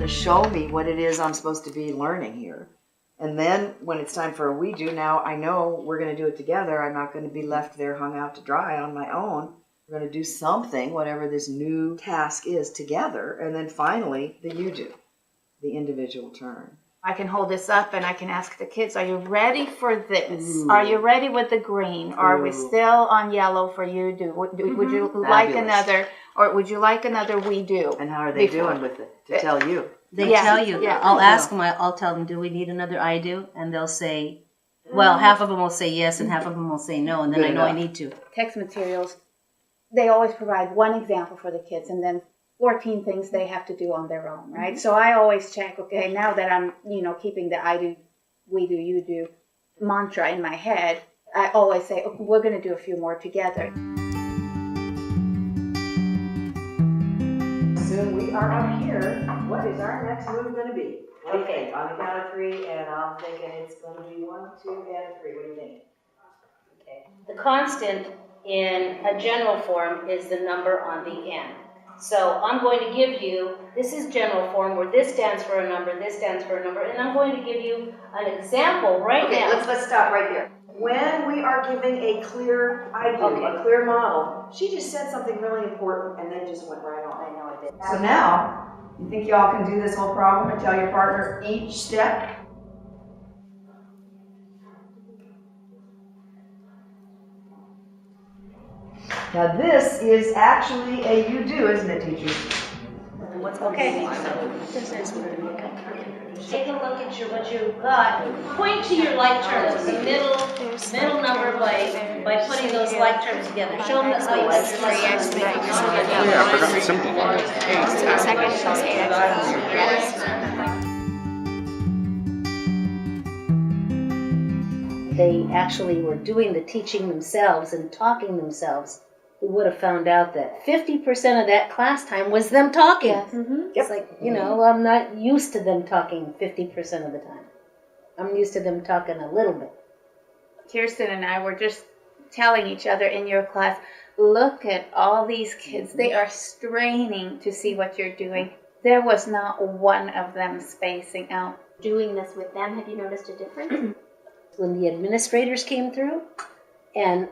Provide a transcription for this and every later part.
to show me what it is I'm supposed to be learning here. And then when it's time for a we do, now I know we're going to do it together. I'm not going to be left there hung out to dry on my own. We're going to do something, whatever this new task is, together. And then finally, the you do, the individual turn. I can hold this up and I can ask the kids, are you ready for this? Ooh. Are you ready with the green? Or are we still on yellow for you do? Would you like another, or would you like another we do? And how are they doing with it to tell you? They tell you. Yeah. I'll ask them, I'll tell them, do we need another I do? And they'll say, well, half of them will say yes and half of them will say no, and then I know I need to. Text materials, they always provide one example for the kids and then 14 things they have to do on their own, right? Mm-hmm. So I always check, okay, now that I'm, keeping the I do, we do, you do mantra in my head, I always say, okay, we're going to do a few more together. Soon we are up here. What is our next move going to be? What do you think? On the count of 3, and I'm thinking it's going to be 1, 2, and 3. What do you think? Okay. The constant in a general form is the number on the end. So I'm going to give you, this is general form where this stands for a number, this stands for a number, and I'm going to give you an example right now. Okay, let's stop right there. When we are giving a clear idea, a clear model, she just said something really important and then just went right on. I know I did. So now, you think y'all can do this whole problem and tell your partner each step? Now this is actually a you do, isn't it, teachers? Okay. Take a look at what you've got. Point to your like terms, the middle number by putting those like terms together. Show them that like. Yeah, I forgot to simplify it. They actually were doing the teaching themselves and talking themselves. We would have found out that 50% of that class time was them talking. Yes. Mm-hmm. It's like, I'm not used to them talking 50% of the time. I'm used to them talking a little bit. Kirsten and I were just telling each other in your class, look at all these kids. They are straining to see what you're doing. There was not one of them spacing out. Doing this with them, have you noticed a difference? When the administrators came through and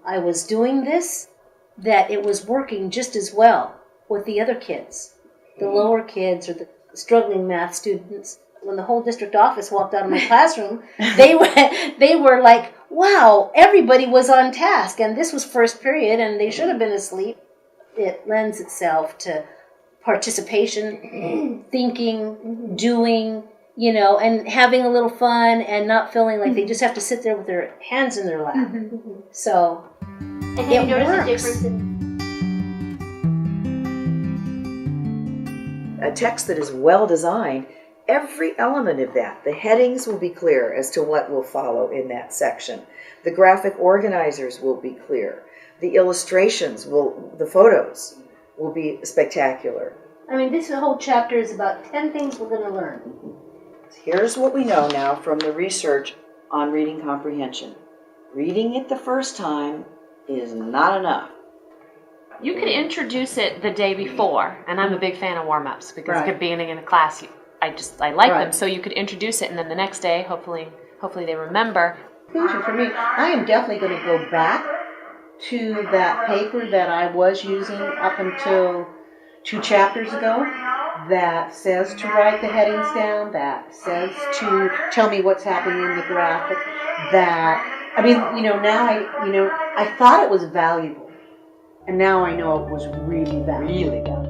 I was doing this, that it was working just as well with the other kids, the lower kids or the struggling math students. When the whole district office walked out of my classroom, they were like, wow, everybody was on task, and this was first period, and they should have been asleep. It lends itself to participation, thinking, doing, and having a little fun and not feeling like they just have to sit there with their hands in their lap. Mm-hmm. So and have you noticed a difference in a text that is well designed, every element of that, the headings will be clear as to what will follow in that section. The graphic organizers will be clear. The illustrations the photos will be spectacular. I mean, this whole chapter is about 10 things we're going to learn. Here's what we know now from the research on reading comprehension. Reading it the first time is not enough. You could introduce it the day before, and I'm a big fan of warm-ups because at the beginning in a class, I like them. So you could introduce it, and then the next day, hopefully they remember. Conclusion for me, I am definitely going to go back to that paper that I was using up until 2 chapters ago that says to write the headings down, that says to tell me what's happening in the graphic, now I thought it was valuable, and now I know it was really valuable.